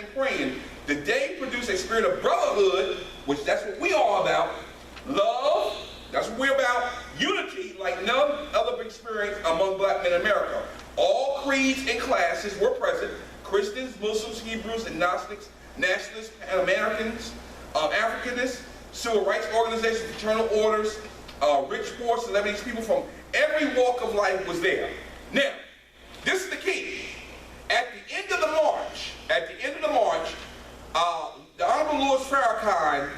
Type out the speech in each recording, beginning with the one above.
fasting and praying. The day produced a spirit of brotherhood, which that's what we all about. Love, that's what we're about. Unity, like none other experience among black men in America. All creeds and classes were present. Christians, Muslims, Hebrews, agnostics, nationalists, Pan-Americans, Africanists, civil rights organizations, fraternal orders, rich, poor, celebrities, people from every walk of life was there. Now, this is the key. At the end of the march, the Honorable Louis Farrakhan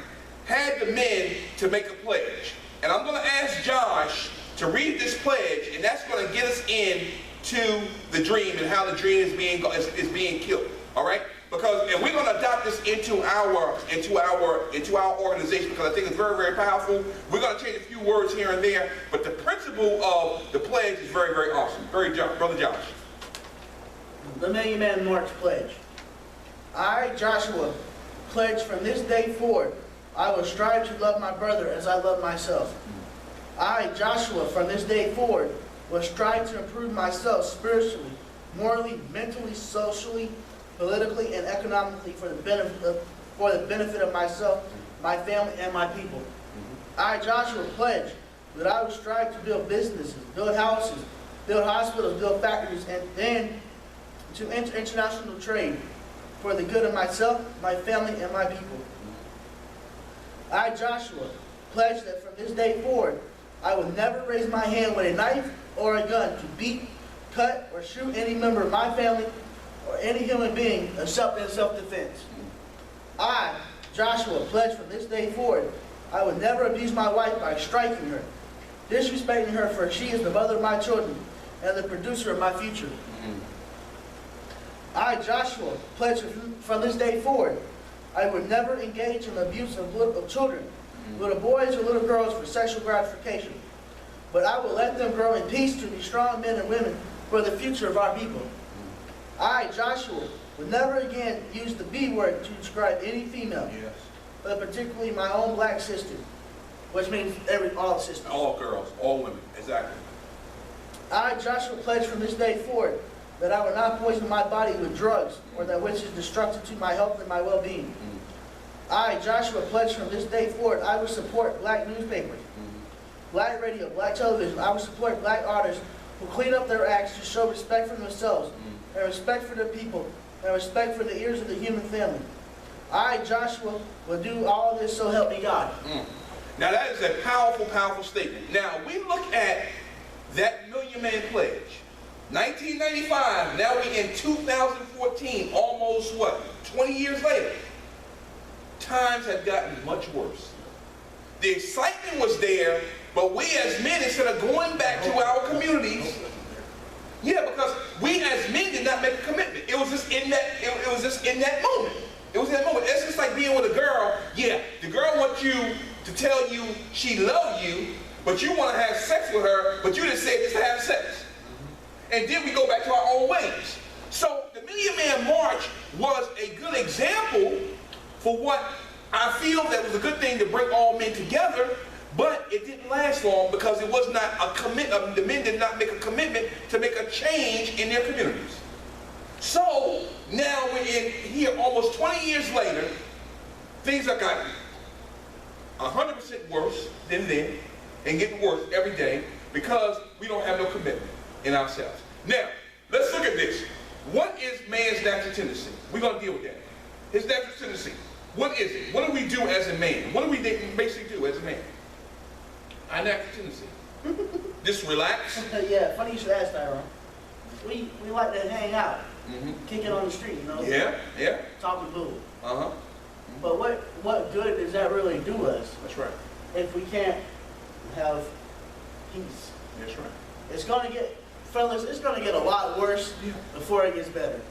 had the men to make a pledge. And I'm going to ask Josh to read this pledge, and that's going to get us into the dream and how the dream is being killed. All right? And we're going to adopt this into our organization, because I think it's very, very powerful. We're going to change a few words here and there, but the principle of the pledge is very, very awesome. Brother Josh. The Million Man March Pledge. I, Joshua, pledge from this day forward, I will strive to love my brother as I love myself. I, Joshua, from this day forward, will strive to improve myself spiritually, morally, mentally, socially, politically, and economically for the benefit of myself, my family, and my people. I, Joshua, pledge that I will strive to build businesses, build houses, build hospitals, build factories, and then to enter international trade for the good of myself, my family, and my people. I, Joshua, pledge that from this day forward, I will never raise my hand with a knife or a gun to beat, cut, or shoot any member of my family or any human being except in self-defense. I, Joshua, pledge from this day forward, I will never abuse my wife by striking her, disrespecting her, for she is the mother of my children and the producer of my future. I, Joshua, pledge from this day forward, I will never engage in the abuse of children, little boys or little girls, for sexual gratification, but I will let them grow in peace to be strong men and women for the future of our people. I, Joshua, will never again use the B word to describe any female, but particularly my own black sister, which means all sisters. All girls, all women, exactly. I, Joshua, pledge from this day forward that I will not poison my body with drugs or that which is destructive to my health and my well-being. I, Joshua, pledge from this day forward, I will support black newspapers, black radio, black television. I will support black artists who clean up their acts to show respect for themselves, and respect for the people, and respect for the ears of the human family. I, Joshua, will do all this, so help me God. Now that is a powerful, powerful statement. Now we look at that Million Man Pledge. 1995, now we're in 2014, almost what, 20 years later. Times have gotten much worse. The excitement was there, but we as men, instead of going back to our communities, because we as men did not make a commitment. It was just in that, it was just in that moment. It was in that moment. It's just like being with a girl. Yeah, the girl wants you to tell you she loves you, but you want to have sex with her, but you just said just to have sex. And then we go back to our own ways. So the Million Man March was a good example for what I feel that was a good thing to bring all men together, but it didn't last long because it was not a commitment. The men did not make a commitment to make a change in their communities. So now we're in here almost 20 years later, things have gotten 100% worse than then and getting worse every day because we don't have no commitment in ourselves. Now, let's look at this. What is man's natural tendency? We're going to deal with that. His natural tendency. What is it? What do we do as a man? What do we basically do as a man? Our natural tendency. Just relax. Yeah, funny you should ask, Tyrone. We like to hang out, kick it on the street, you know? Yeah. Talking bull. But what good does that really do us? That's right. If we can't have peace. That's right. It's going to get, fellas, it's going to get a lot worse before it gets better.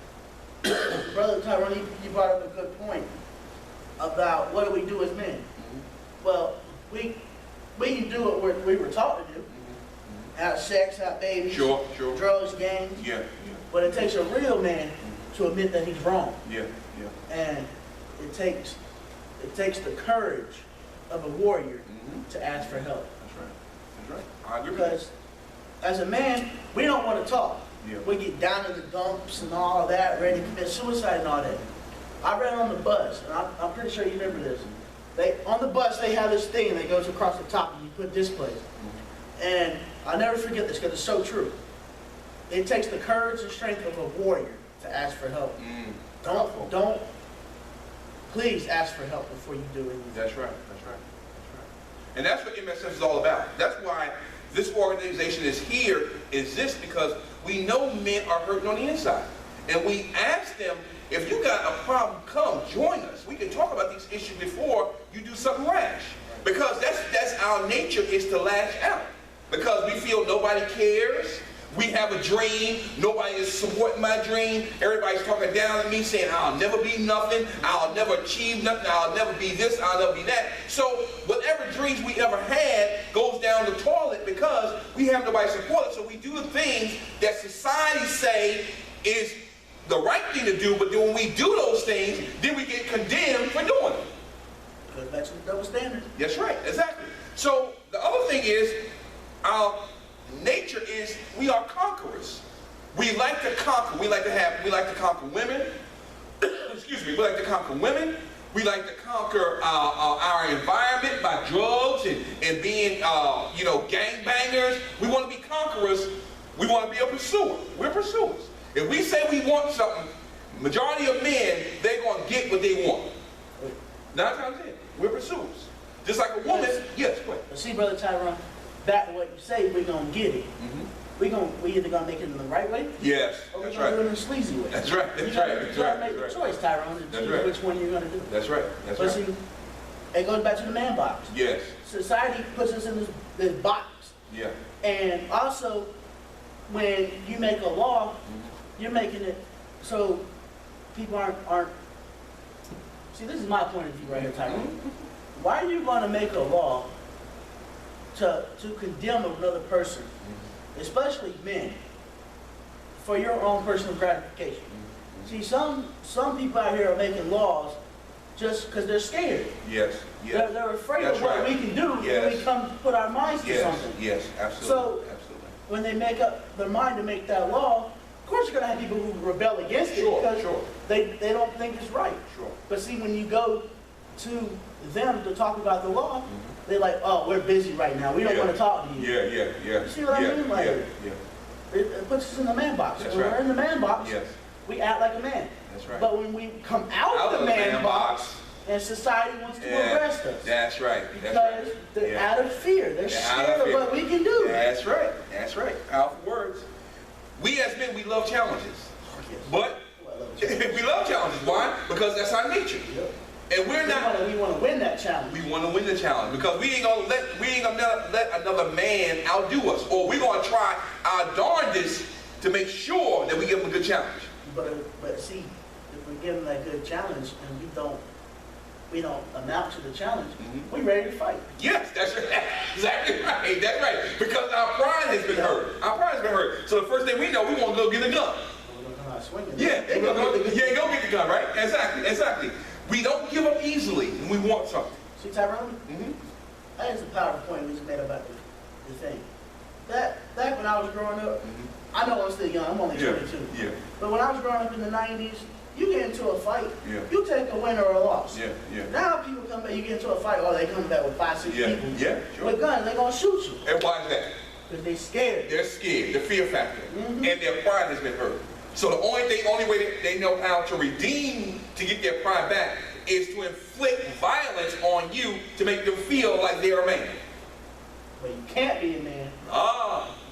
Brother Tyrone, you brought up a good point about what do we do as men. Well, we can do what we were taught to do. Have sex, have babies, sure. drugs, gangs. Yeah. But it takes a real man to admit that he's wrong. Yeah. And it takes the courage of a warrior to ask for help. That's right. I agree. Because as a man, we don't want to talk. Yeah. We get down in the dumps and all that, ready to commit suicide and all that. I read on the bus, and I'm pretty sure you remember this. On the bus, they have this thing that goes across the top, and you put this place. And I'll never forget this, because it's so true. It takes the courage and strength of a warrior to ask for help. Don't, please ask for help before you do anything. That's right, that's right, that's right. And that's what MSF is all about. That's why this organization is here, exists, because we know men are hurting on the inside. And we ask them, if you got a problem, come join us. We can talk about these issues before you do something rash. Because that's our nature, is to lash out. Because we feel nobody cares. We have a dream. Nobody is supporting my dream. Everybody's talking down at me, saying I'll never be nothing. I'll never achieve nothing. I'll never be this. I'll never be that. So whatever dreams we ever had goes down the toilet because we have nobody to support it. So we do the things that society say is the right thing to do, but then when we do those things, then we get condemned for doing it. Goes back to the double standard. That's right, exactly. So the other thing is, our nature is we are conquerors. We like to conquer. We like to conquer women. Excuse me. We like to conquer women. We like to conquer our environment by drugs and being, gangbangers. We want to be conquerors. We want to be a pursuer. We're pursuers. If we say we want something, majority of men, they're going to get what they want. 9 times 10, we're pursuers. Just like a woman, yes, go ahead. But see, Brother Tyrone, back to what you say, we're going to get it. We either going to make it in the right way, yes, or we're that's going to right. do it in a sleazy way. That's right, that's right, You got to make the choice, Tyrone, to choose which one you're going to do. That's right, that's But right. see, it goes back to the man box. Yes, Society puts us in this box. yeah. And also, when you make a law, you're making it so people aren't. See, this is my point of view right here, Tyrone. Why are you going to make a law to condemn another person, especially men, for your own personal gratification? See, some people out here are making laws just because they're scared. Yes, yes. They're afraid That's of what right. we can do when Yes. we come to put our minds to Yes, something. yes, absolutely, So, absolutely. when they make up their mind to make that law, of course you're going to have people who rebel against it Sure, because sure. they don't think it's right. Sure. But see, when you go to them to talk about the law, they're like, oh, we're busy right now. We don't want to talk to you. Yeah. You see what I mean? Like, yeah. It puts us in the man box. That's When right. we're in the man box, Yes. we act like a man. That's right. But when we come out of the man box, and society wants to arrest us. That's right. That's Because right. they're Yeah. out of fear. They're They're out scared of of fear. what we can do. That's right. That's right. Powerful words. We as men, we love challenges. But we love challenges. Why? Because that's our nature. Yep. And we're not. We want to win that challenge. We want to win the challenge because we ain't gonna let another man outdo us, or we're gonna try our darndest to make sure that we give him a good challenge. But see, if we give them that good challenge and we don't amount to the challenge, we ready to fight. Yes, that's right. Exactly right. That's right. Because our pride has been hurt. Our pride has been hurt. So the first thing we know, we want to go get a gun. We're gonna come out swinging. Yeah, go get the gun, right? Exactly. We don't give up easily when we want something. See, Tyrone, that is a powerful point we just made about the thing. Back when I was growing up, I know I'm still young, I'm only 22. Yeah. But when I was growing up in the 90s, you get into a fight, Yeah. you take a win or a loss. Yeah. Now people come back, you get into a fight, they come back with 5, 6 people. Yeah, sure. With guns, they're gonna shoot you. And why is that? Because they're scared. They're scared, the fear factor, and their pride has been hurt. So the only way they know how to redeem to get their pride back is to inflict violence on you to make them feel like they're a man. But you can't be a man.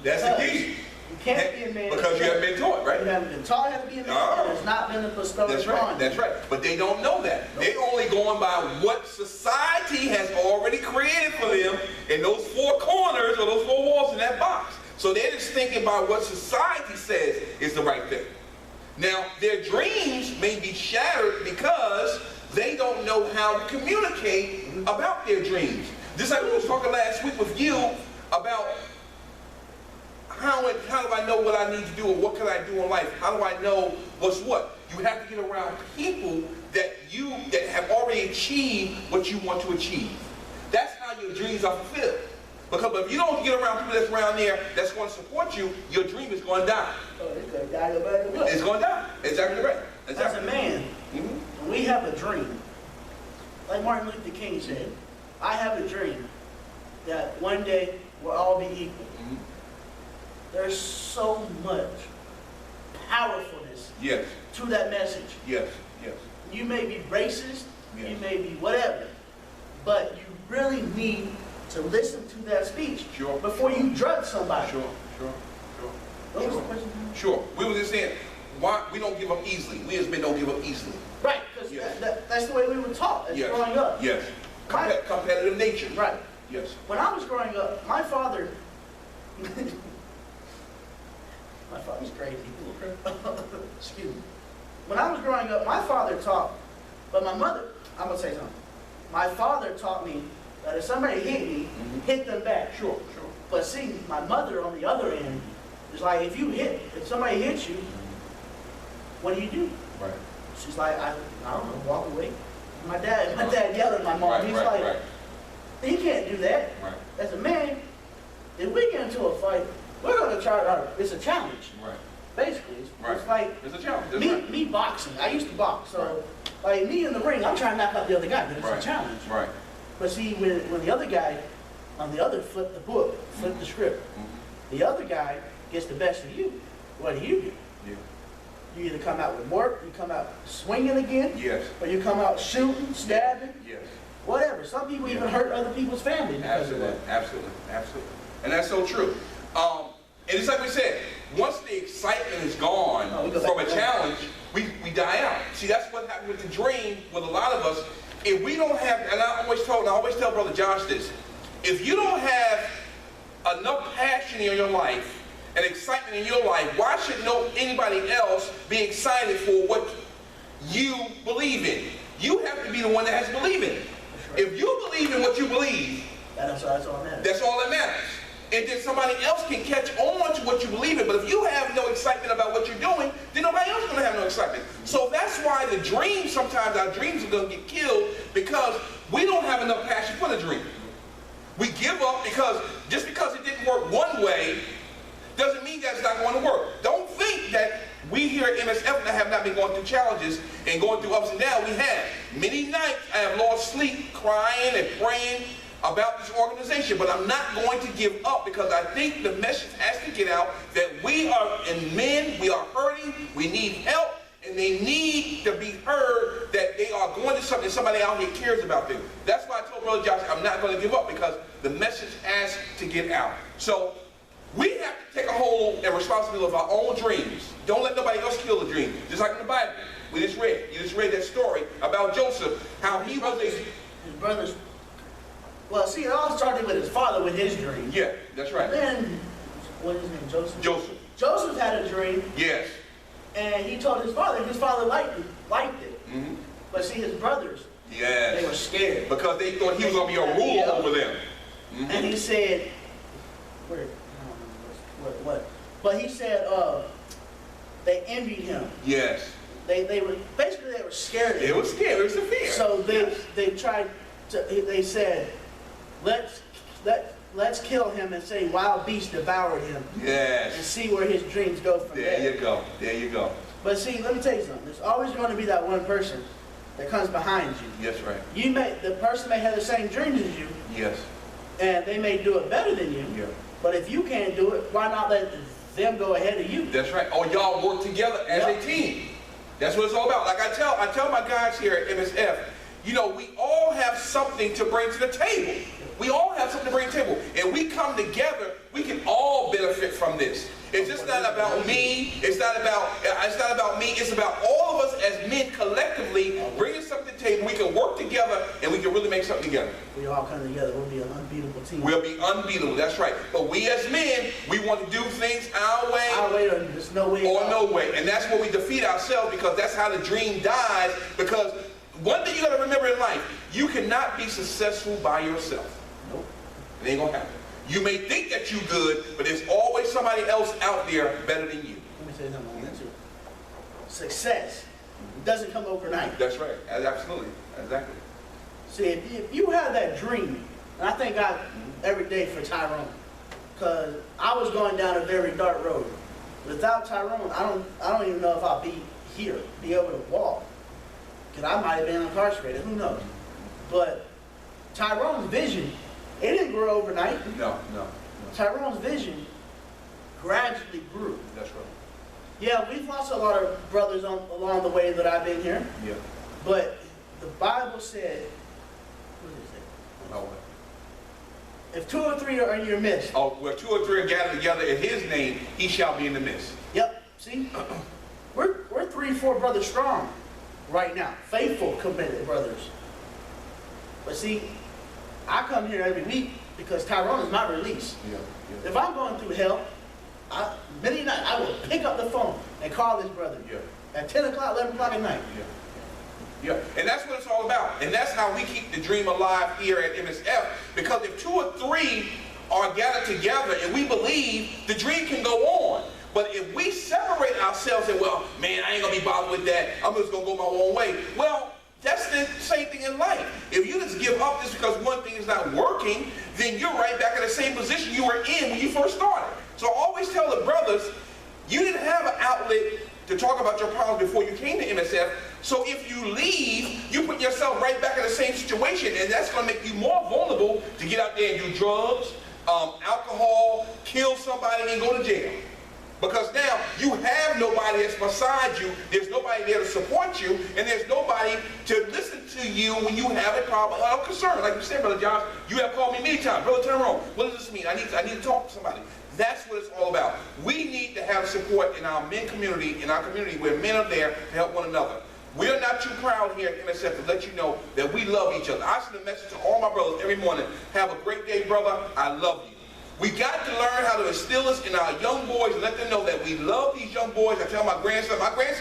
That's the key. You can't be a man. Because you haven't been taught, right? You haven't been taught how to be a man. And it's not been bestowed That's upon right, you. that's right. But they don't know that. They're only going by what society has already created for them in those 4 corners or those 4 walls in that box. So they're just thinking about what society says is the right thing. Now, their dreams may be shattered because they don't know how to communicate about their dreams. Just like we was talking last week with you about how do I know what I need to do or what can I do in life? How do I know what's what? You have to get around people that have already achieved what you want to achieve. That's how your dreams are fulfilled. Because if you don't get around people that's around there that's going to support you, your dream is going to die. Oh, it's going to die no matter what. It's going to die. Exactly right. Exactly. As a man, when we have a dream, like Martin Luther King said, I have a dream that one day we'll all be equal. Mhm. There's so much powerfulness Yes, to that message. yes, yes. You may be racist, Yes. you may be whatever, but you really need to listen to that speech Sure. before you judge somebody. Sure, sure, sure. What was Sure. the question? Sure. We were just saying, why we don't give up easily. We as men don't give up easily. Right, because Yes. that's the way we were taught as Yes. growing up. Yes. My- Competitive nature. Right. Yes. When I was growing up, my father, my father's crazy. Excuse me. When I was growing up, my father taught, but my mother, I'm gonna say something. My father taught me that if somebody hit me, hit them back. Sure, sure. But see, my mother on the other end is like, if somebody hits you, what do? Right. She's like, I don't know, walk away. My dad yelled at my mom. Right, He's right, like, right, you can't do that. right, As a man, if we get into a fight, we're gonna try. It's a challenge, right. basically. Right. It's like It's a challenge. That's right. me boxing. I used to box, so like me in the ring, I'm trying to knock out the other guy, but it's Right. a challenge. Right. But see, when the other guy on the other flip the book, flip the script, Mhm. the other guy gets the best of you. What do? Yeah. You either come out with work, you come out swinging again, Yes. or you come out shooting, stabbing, Yes. whatever. Some people even Yeah. hurt other people's family because of Absolutely. that. Absolutely. Absolutely. And that's so true. And it's like we said, once the excitement is gone Oh, we go back from a to that. challenge, we die out. See, that's what happened with the dream with a lot of us. If we don't have, and I always tell Brother Josh this, if you don't have enough passion in your life and excitement in your life, why should anybody else be excited for what you believe in? You have to be the one that has to believe in it. If you believe in what you believe, That's all that matters. that's all that matters. And then somebody else can catch on to what you believe in. But if you have no excitement about what you're doing, then nobody else is going to have no excitement. So that's why the dream, sometimes our dreams are going to get killed because we don't have enough passion for the dream. We give up just because it didn't work one way doesn't mean that it's not going to work. Don't think that we here at MSF have not been going through challenges and going through ups and downs. We have. Many nights I have lost sleep crying and praying about this organization, but I'm not going to give up because I think the message has to get out that we are men, we are hurting, we need help, and they need to be heard that they are going to something, somebody out here cares about them. That's why I told Brother Josh I'm not going to give up because the message has to get out. So we have to take a hold and responsibility of our own dreams. Don't let nobody else kill the dream. Just like in the Bible, you just read that story about Joseph, how he was his brothers. Well, see, it all started with his father with his dream. Yeah, that's right. Then, what is his name? Joseph. Joseph. Joseph had a dream, Yes. and he told his father. His father liked it. Mm-hmm. But see, his brothers, Yes. they were scared. Because they thought he was going to be a ruler Yeah. over them. Mm-hmm. And he said, I don't remember what? But he said, they envied him. Yes. They were scared of him. It was scary. It was a fear. So they tried to. They said, let's kill him and say wild beasts devoured him and Yes. see where his dreams go from There there. you go. There you go. But see, let me tell you something. There's always going to be that one person that comes behind you. Yes, right. The person may have the same dreams as you, Yes. and they may do it better than you. Yeah. But if you can't do it, why not let them go ahead of you? That's right. Or y'all work together as Yep. a team. That's what it's all about. Like I tell my guys here at MSF, we all have something to bring to the table. We all have something to bring to the table. And we come together, we can all benefit from this. It's just not about me. It's not about me. It's about all of us as men collectively bringing something to the table. We can work together and we can really make something together. We all come together. We'll be an unbeatable team. We'll be unbeatable. That's right. But we as men, we want to do things our way. Our way, or there's no way. Or no way. And that's where we defeat ourselves because that's how the dream dies. Because one thing you got to remember in life, you cannot be successful by yourself. Nope. It ain't going to happen. You may think that you're good, but there's always somebody else out there better than you. Let me say something on that too. Success doesn't come overnight. That's right. Absolutely. Exactly. See, if you have that dream, and I thank God every day for Tyrone, because I was going down a very dark road. Without Tyrone, I don't even know if I'll be here, be able to walk. because I might have been incarcerated, who knows? But Tyrone's vision, it didn't grow overnight. No. Tyrone's vision gradually grew. That's right. Yeah, we've lost a lot of brothers along the way that I've been here. Yeah. But the Bible said, what is it? Oh, If 2 or 3 are in your midst. oh, where 2 or 3 are gathered together in his name, he shall be in the midst. Yep, see? We're 3, 4 brothers strong right now. Faithful, committed brothers. But see, I come here every week because Tyrone is my release. Yeah. If I'm going through hell, many nights I will pick up the phone and call this brother. Yeah. At 10 o'clock, 11 o'clock at night. Yeah, and that's what it's all about. And that's how we keep the dream alive here at MSF. Because if 2 or 3 are gathered together and we believe, the dream can go on. But if we separate ourselves and, well, man, I ain't going to be bothered with that. I'm just going to go my own way. Well, that's the same thing in life. If you just give up just because one thing is not working, then you're right back in the same position you were in when you first started. So I always tell the brothers, you didn't have an outlet to talk about your problems before you came to MSF. So if you leave, you put yourself right back in the same situation, and that's going to make you more vulnerable to get out there and do drugs, alcohol, kill somebody, and go to jail. Because now you have nobody that's beside you, there's nobody there to support you, and there's nobody to listen to you when you have a problem or concern. Like you said, Brother Josh, you have called me many times. Brother Tyrone, what does this mean? I need to talk to somebody. That's what it's all about. We need to have support in our men community, where men are there to help one another. We're not too proud here at MSF to let you know that we love each other. I send a message to all my brothers every morning. Have a great day, brother. I love you. We got to learn how to instill this in our young boys and let them know that we love these young boys. I tell my grandson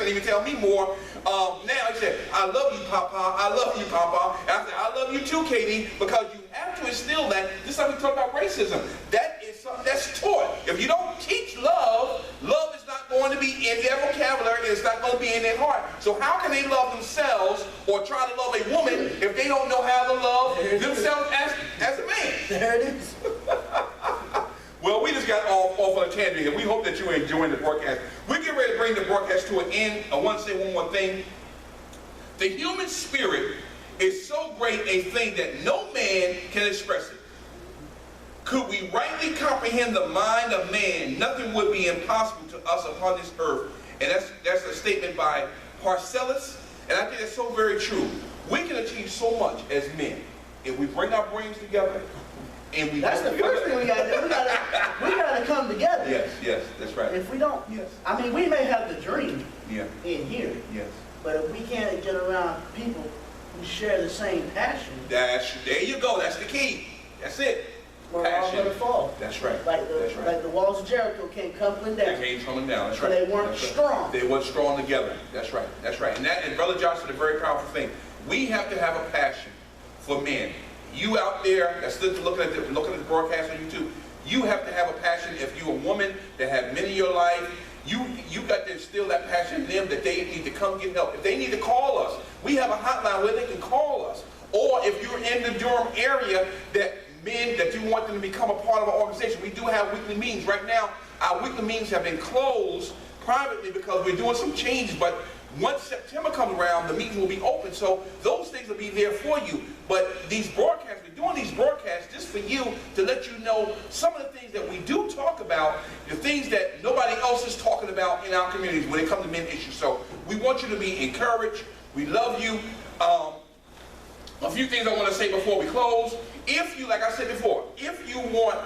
even tell me more. Now he said, I love you, Papa. I love you, Papa. And I said, I love you too, Katie, because you have to instill that. This is how we talk about racism. That is something that's taught. If you don't teach love, love is not going to be in their vocabulary and it's not going to be in their heart. So how can they love themselves or try to love a woman if they don't know how to love themselves as a man? There it is. Well, we just got off on a tangent here. We hope that you are enjoying the broadcast. We're getting ready to bring the broadcast to an end. I want to say one more thing. The human spirit is so great a thing that no man can express it. Could we rightly comprehend the mind of man, nothing would be impossible to us upon this earth. And that's a statement by Parcells, and I think that's so very true. We can achieve so much as men if we bring our brains together. And that's the first thing we got to do. We got to come together. Yes, that's right. If we don't, I mean, we may have the dream in here, yes, but if we can't get around people who share the same passion, there you go. That's the key. That's it. We're all going to fall. That's right. Like the walls of Jericho came tumbling down. They came tumbling down. That's right. They weren't strong. They weren't strong together. That's right. That's right. And Brother Josh said a very powerful thing. We have to have a passion for men. You out there that's still looking at the broadcast on YouTube, you have to have a passion. If you're a woman that have men in your life, you got to instill that passion in them that they need to come get help. If they need to call us, we have a hotline where they can call us. Or if you're in the Durham area that you want them to become a part of our organization, we do have weekly meetings. Right now, our weekly meetings have been closed privately because we're doing some changes, but once September comes around, the meetings will be open, so those things will be there for you. But these broadcasts, we're doing these broadcasts just for you to let you know some of the things that we do talk about, the things that nobody else is talking about in our communities when it comes to men issues. So we want you to be encouraged. We love you. A few things I want to say before we close. If you, like I said before, if you want,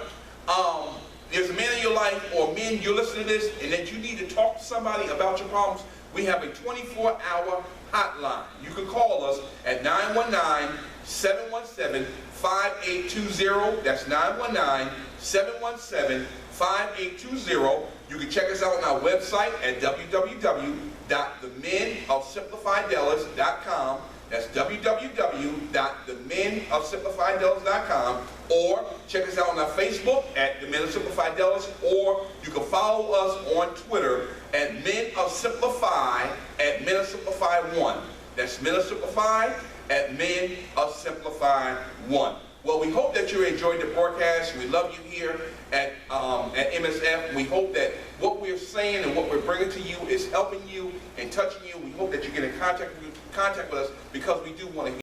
there's a man in your life or men, you're listening to this, and that you need to talk to somebody about your problems, we have a 24-hour hotline. You can call us at 919-717-5820. That's 919-717-5820. You can check us out on our website at www.themenofsimplifieddellas.com. That's www.themenofsimplifieddellas.com. Or check us out on our Facebook at The Men of Simplified Dallas, or you can follow us on Twitter at Men of Simplify at Men of Simplify 1. That's Men of Simplify at Men of Simplify 1. Well, we hope that you enjoyed the broadcast. We love you here at MSF. We hope that what we're saying and what we're bringing to you is helping you and touching you. We hope that you get in contact contact with us because we do want to hear.